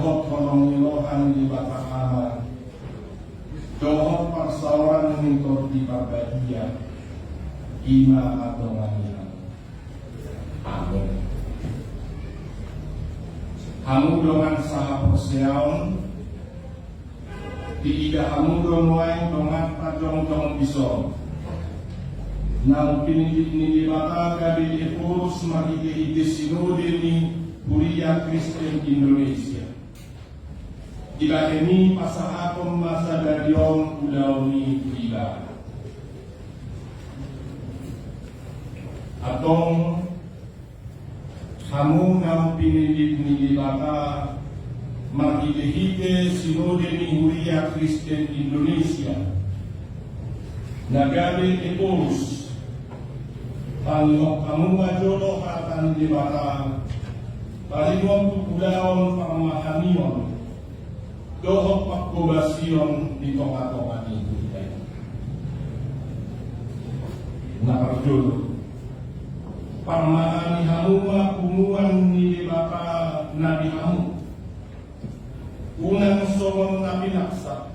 dohot penongilohan di bata aman, dohot persoalan mintor di bagia, ima atau nganian. Amin. Hamu dengan saha perseaon, diiga hamu donoain dengan pajong-jong pisau. Nang pinijit ni bata gabi urus mahige-hige sinode ni Kuria Kristen Indonesia. Ila ini pasahapon masa dadion ulau ni ila. Atong kamu nang pinijit ni bata mahige-hige sinode ni Kuria Kristen Indonesia. Nagabi urus Panginoon kamu majolo katan di bata Palingon kupulaon pamahanion dohok pakkobasion di toka-toka itu nakarjolo pamahani hamuma kumuan ni bata nabi hamu unang somon nabi naksa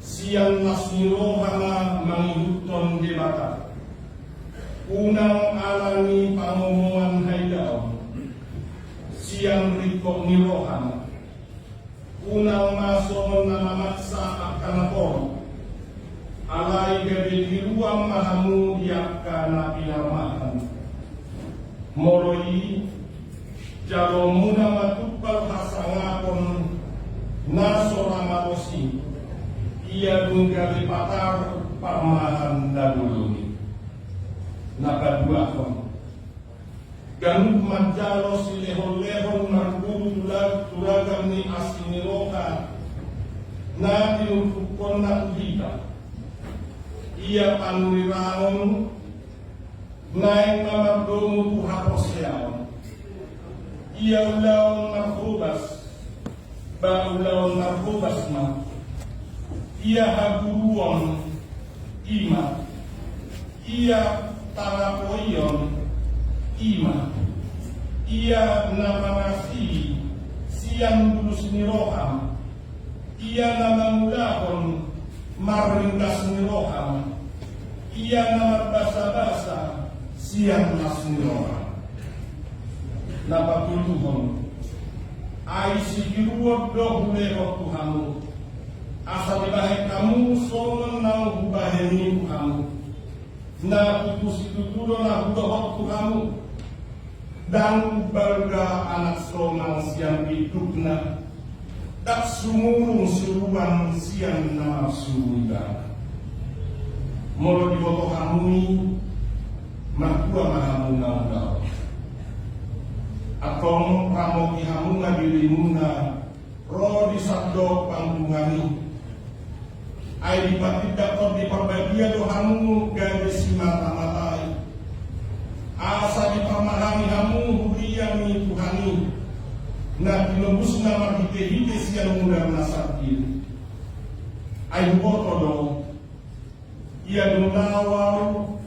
siang nasniro hama mangihuton di bata unang alani pangomongan haidao siang riko nirohan unang maso na mamaksa akan poro alay gabi diruang mahamu yakka na pinamahan moroi jalo muna matupal hasangapon naso ramatosi iya dun gabi patar pamahan dahulu nakadua kon ganun manjalo si lehon-lehon marguru tulagam ni asiniroka na tinutupon na ulita iya panuriraon na yung mamagdomo puhaposyaon iya ulaon marhubas ba ulaon marhubas ma iya haguruon ima iya tangapoion ima ia namangasi siang dulus niroham ia namangulahon maringkas niroham ia namarbasa-basa siang nas niroham napatuluhon ay sigiruwag dohulehok Tuhanmu asa dibahay kamu songon na hubahin ni Tuhanmu na tutusi-tutulo na hudohok Tuhanmu dan barga anak somang siang hidup na tak sumurung suruhan siang na surga molo di boto hamuni matua mahamu na udaw atong ramoki hamu na dilimuna ro di sabdo panggungani ay dipatidatot di pambagia do hamu gade si mata-matai asa dipamahami hamu huriyami Tuhani na tinubus na marhite-hite siya muna nasakil ay botodo iya dunawaw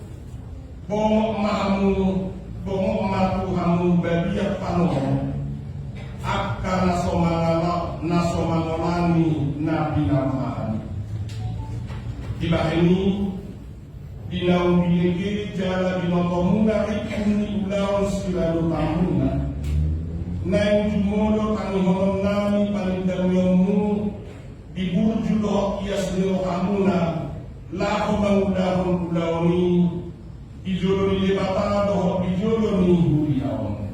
bongo mahamu bongo matu hamu babiya panoho akka nasomangolani na binamahani dibahini Binaw binigay jala binotomuna ikuni ulaw sila tamuna na yung jumulo tanihon nami panindawiyong diburju dohok iyas nilo kamuna lako mangudahon ulaw ni bijolo ni lebata dohok bijolo ni huriyaon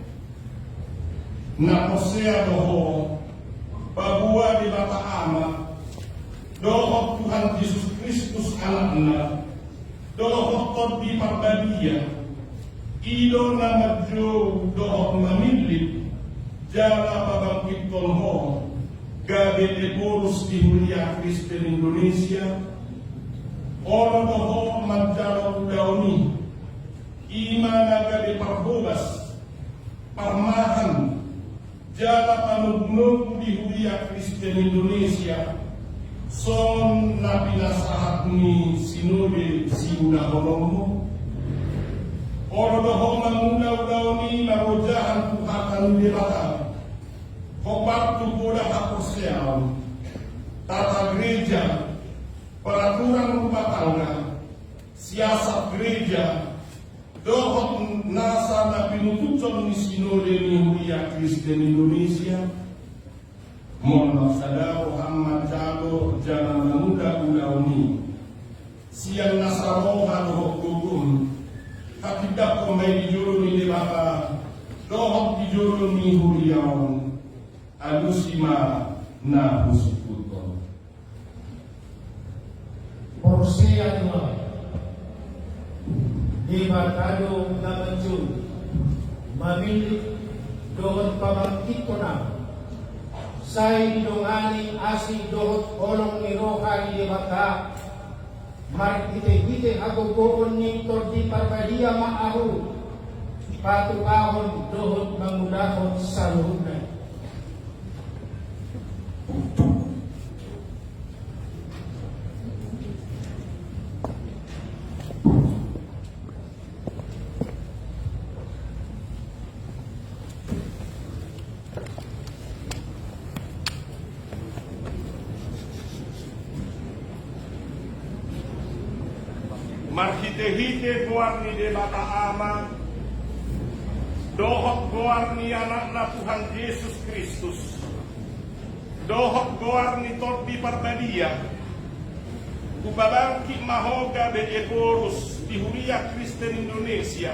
na posea dohok babua di bata ama dohok Tuhan Yesus Kristus anakna dohok di parbadia ilo na madyo dohok mamilip jala pabangkit tolho gabi eborus di Kuria Kristen Indonesia ono dohok madjalo dauni ima na gabi parhubas parmahan jala panugnog di Kuria Kristen Indonesia son na pinasahat ni sinode si unaholomo oro dohong mangulaw-law ni marojahan kuhatan nilata waktu bola sosial, tata gereja, peraturan rumah tangga, siasat gereja, dohot nasa na pinutusan ni Sinode ni Huria Kristen Indonesia, Mohon Sadar Muhammad Jalo Jangan Muda Ulauni, siang nasaroha dohok gugum, hakidak komai di juru ni debata, dohok di juru ni Huriawan, alusima na husukuto. Porsia dua, debatado na menjul, memilih dohot pamangkit ko na, say dongani asing dohot olong iroha di debata, marik hite-hite agogokon ni tordi parbadia maahu, patukahon dohot mangudahon sa luhunay. Marhite-hite goar ni debata ama, dohok goar ni anak na Tuhan Yesus Kristus, dohok goar ni tordi parbadia, kubabangki mahoga bejeporus di Huria Kristen Indonesia,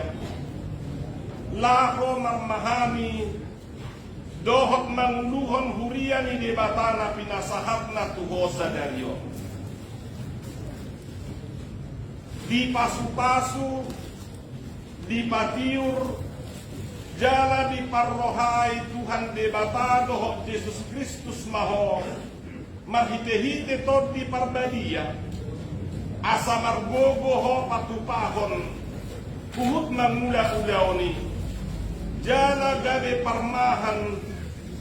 laho memahami dohok manguluhon Huria ni debata na pinasahat na tuhosa dario. Di pasu-pasu, di patiur, jala di parrohai Tuhan debatado hok Yesus Kristus maho, marhite-hite tot di parbadia, asa margogo ho patupahon, puhut mangula-ulaoni, jala gabe parmahan,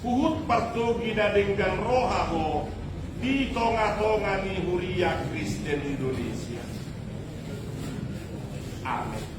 puhut partogi dadenggan roha ho, di tonga-tonga ni Huria Kristen Indonesia. Amin.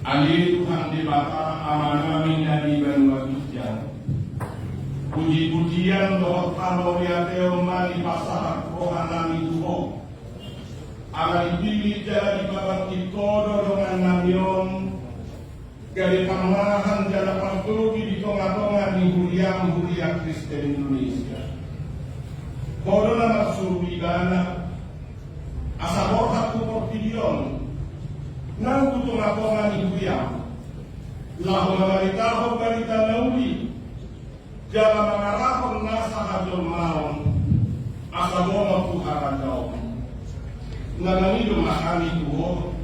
Ali Tuhan debata amanami dari Banwakijan, puji-pujian dohot kaloriateo mani pasar rohanami tuho, amali pilih jadi babang ikodo dengan namion, gari pamahan jala partogi di tonga-tonga di Huria Kristen Indonesia. Kodola maksud bidana, asa borhat kuportidion, nang kutung atongan ibu yang lahu mamaritaho barita nauli jala mangarahon nasa hajol maon asa momo tuhara daom nanganido makani tuho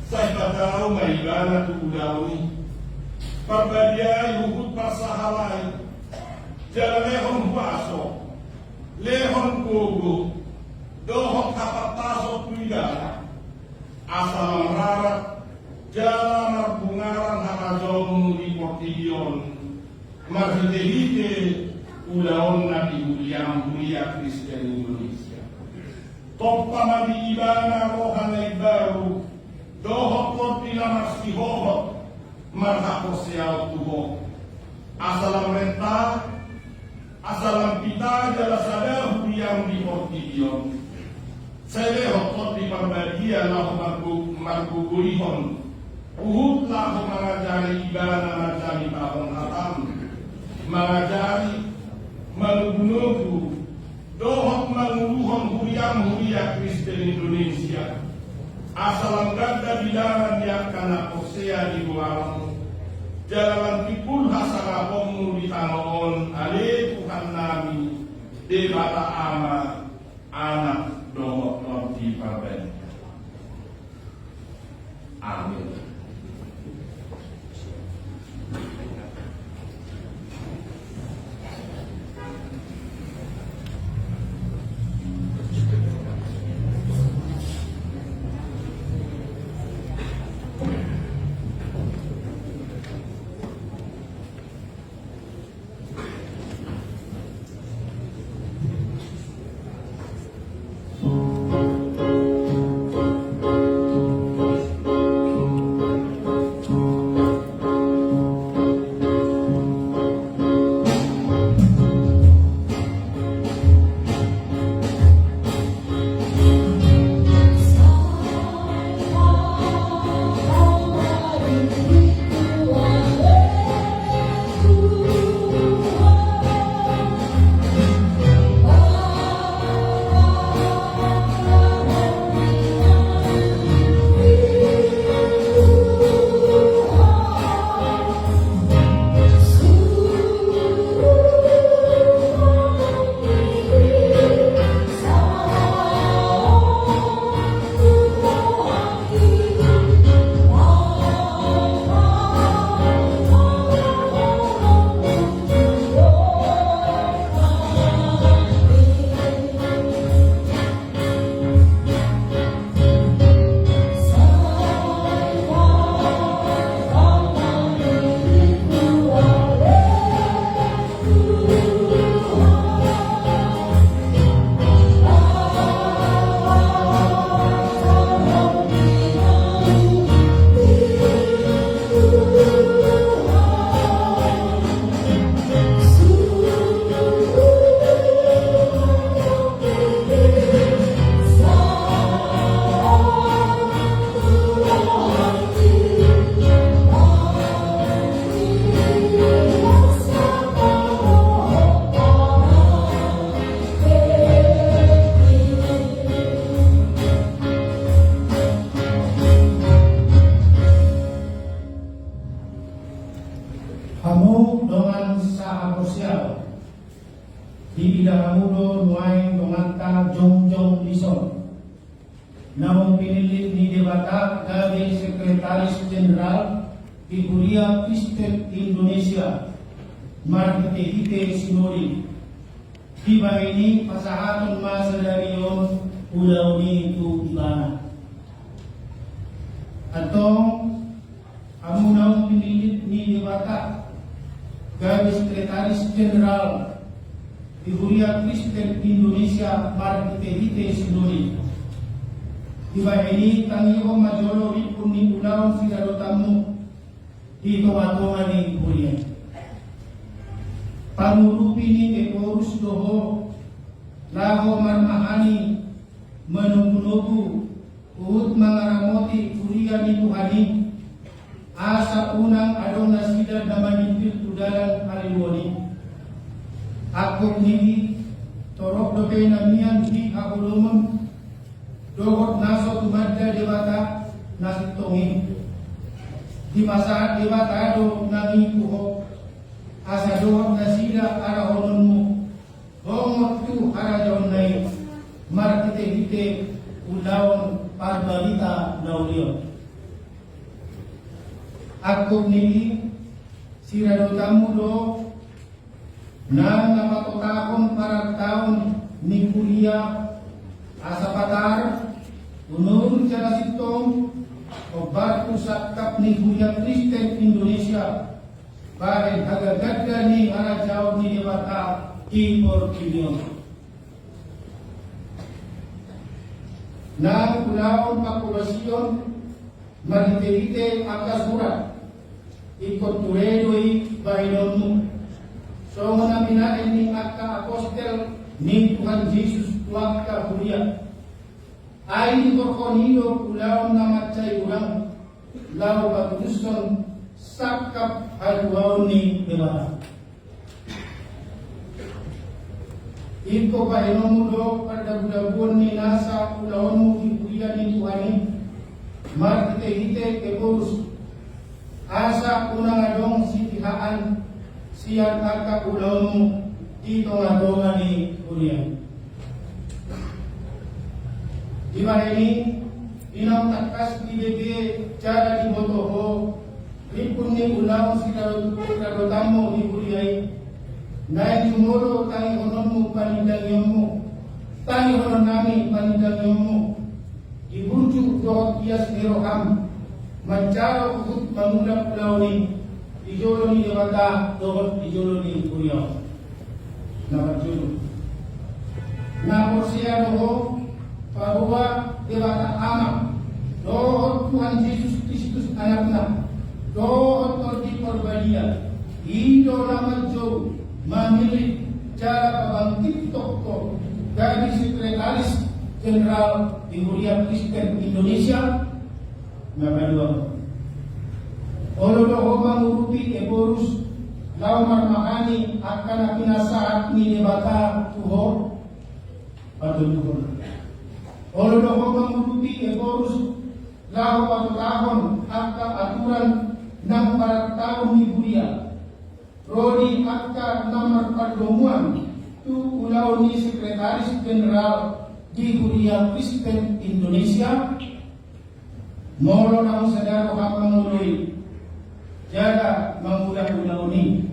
say patao maigana tuudawi parbadiay hugut pasahalay jala lehon huaso lehon gogo dohok kapataso tuigana asal merarat jala marbungaran hakajomu di portidion marhite-hite ulaon na di Huria Kristen Indonesia toppa madi ibana rohanay baru dohok portila marsi hohok marhako siyaw tuho asalam renta asalam pita jala sadar Huria di portidion saya hokot di parbadia lah margugurihon uhut lah mengajari ibana mengajari tahun hatam mengajari menugu dohok menguluhon Huria Kristen Indonesia asalam gada bilangan yang kana kosea di luar jalan tipul hasarapomu di tanoon ale Tuhan nami debata ama anak dohok di parbadia Amin. Hamu dengan sa sosial di bidang hamudo nuai dengan ta jong lison. Namun pinilit ni debata dari Sekretaris Jenderal di Kuliah Kristen Indonesia Markete Sinodi. Tiba ini pasahatun masa dari yon ulau ni itu ibana. Atau kamu namun pinilit ni debata dari Sekretaris Jenderal di Kuliah Kristen Indonesia Markete Sinodi. Tiba ini tangiho majolo ripun ni ulaw sigaro tamu di tomatongan ni Kuliah. Pamurupi ni ekorus doho laho marmahani menubu-nubu uhut mangaramoti Kuliah ni Tuhani asa unang adong nasida damanintil udalan haliwoni. Aku nigi torok doke namian di akulumum dogot naso tumadda dewata nasitongi di masa dewata do nami kuho asa dogot nasida ara hononmu homot tu ara jonnai markite hite ulawon parbalita naulion. Aku nigi sirado tamu do na napatotahon para taon ni Kuliah asa patar unurun cara sitong o barku sakap ni Kuliah Kristen Indonesia bahkan hagagadga ni arajaw ni debata Timor Union na ulaon populasyon marhite-hite akasurat ikot turedoi bahinonmu. So muna minain ni Akka Apostel ni Tuhan Yesus Tuaka Kuliah. Ay ni Korkonido ulaon na matchay urang lao baguduson sakap haluaon ni Debata. Iko bahinonmudo padabudabuan ni nasa ulaon mo di Kuliah ni Tuhani. Markite-hite keburus asa unang adong sitihaan siyan Akka ulaon dito nga ni Kuliah. Di ba ini inang takas ibigay tamu diburiai. Naik jumuro tangi honomu panindangyomu. Tangi honon nami panindangyomu. Dibujuk dohot ias niroham. Mencaro ukut mengulap pulau ni. Dijolo ni dewata dohot dijolo ni buriau. Nama julu. Na porsia doho bahwa dewata amat. Dohot Tuhan Yesus Kristus anaknya. Dohot di perbadia. Indo nama jauh. Memilih cara pembangkit toko dari Sekretaris Jenderal Huria Kristen Indonesia Mabadua Olodoho mengurupi eborus Laumar Mahani akan pinasaat ni debata tuho Paduluhon Olodoho mengurupi eborus Lau patutahon akan aturan ng para tahun ni Huria Rodi akka nomor pertemuan tu ulau ni Sekretaris Jenderal di Huria Kristen Indonesia molo nang sadaro hak mengului jaga mengulah ulau ni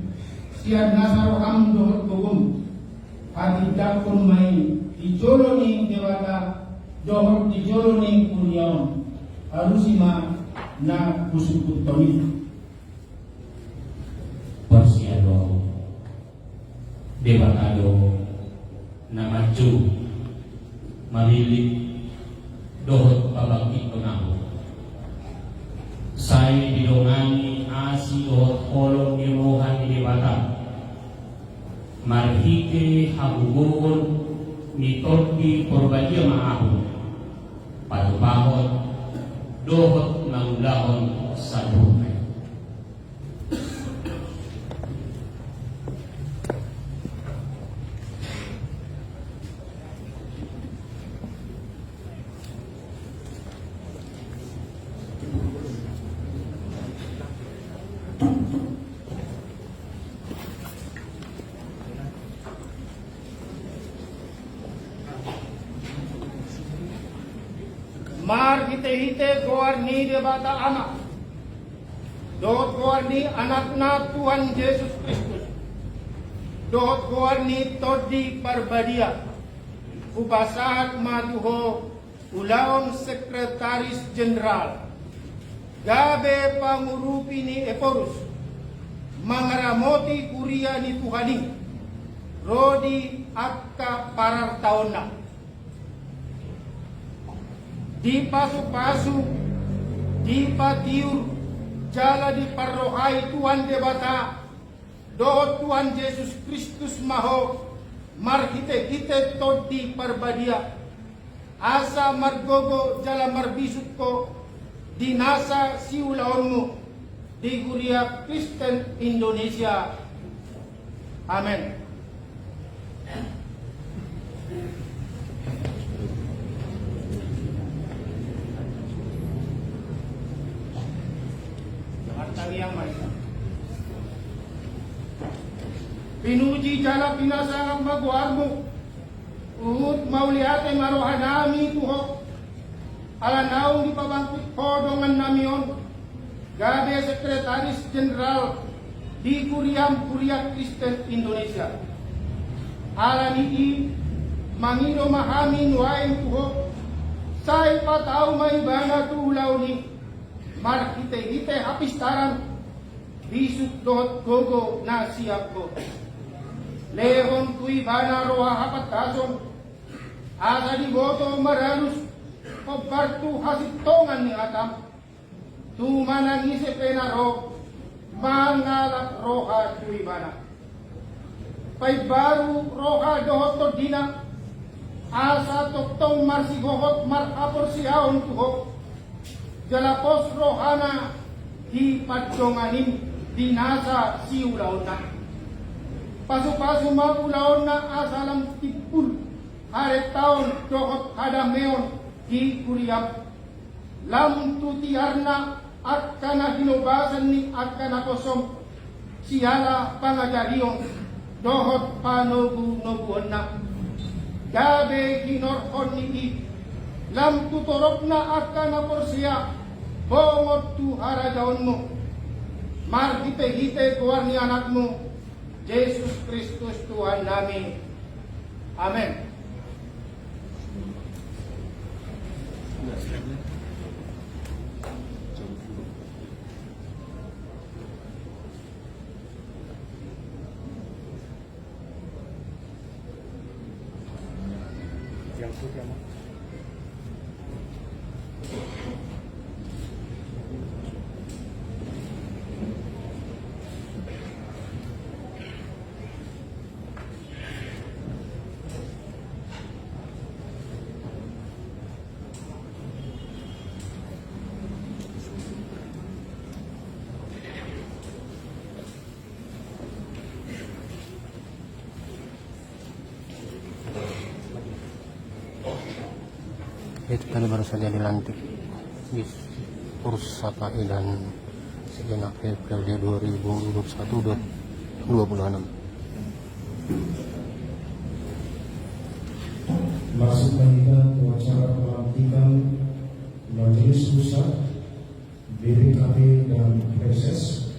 sian nasaro ham dohot gugum hati dakun mai dijolo ni dewata dohot dijolo ni Huriaon harusima na busukut tawid Porsiado Dewatado na maju Marilik dohot pabagit pengahu Say didongani asi dohot kolong nirohan ni Dewata Marhike habugohon mitoti porbadia maahu Patupahot dohot mangulahon sa duhay Mar hite-hite goar ni debata anak. Dohot goar ni anak na Tuhan Yesus Kristus. Dohot goar ni todi parbadia. Ubasahat matuho ulaon Sekretaris Jenderal. Gabe pangurupi ni Eporus. Mangaramoti kuria ni Tuhani. Rodi akka parar taon na. Di pasu-pasu, di patiur, jala di parrohai Tuhan debata, dohot Tuhan Yesus Kristus maho, marhite-hite todi parbadia, asa margogo jala marbisut ko, dinasa siulaonmu, di Huria Kristen Indonesia. Amin. Yang maisa. Pinuji jala pinasangang baguarmu. Uhut mauliate marohanami tuho. Alanaw di pabangkit kodongan namion. Gabe Sekretaris Jenderal di Huria Kristen Indonesia. Alani mangido mahamin wain tuho. Say patau may bana tulaw ni. Mar hite-hite hapistaran bisuk dohot gogo na siap ko lehon kui bana roha hapat kason asa di boto maralus pembartu hasil tongan ni atam tu manangise penaro mangalap roha kui bana pai baru roha dohot to dina asa toktong marsigohot mar apor siaon tuho jalapos rohana di padjonganin dinasa si ulaon na. Pasu-pasu maulaon na asalam tipul hari tahun dohot hadameon di Kuriap. Lam tutiarna akana hinubasan ni akana kosong siala pangajarion dohot panogu-noguon na. Gabe ginorhon ni lam tutorok na akana porsia bongot tu harajaon mo margite-gite keluar ni anakmu, Yesus Kristus Tuhan kami. Amin. Itu tadi baru saja dilantik di Pursaka dan segenap April 2021 26. Masukkan kita ke acara pelantikan Majelis Pusat, BPKB dan PSS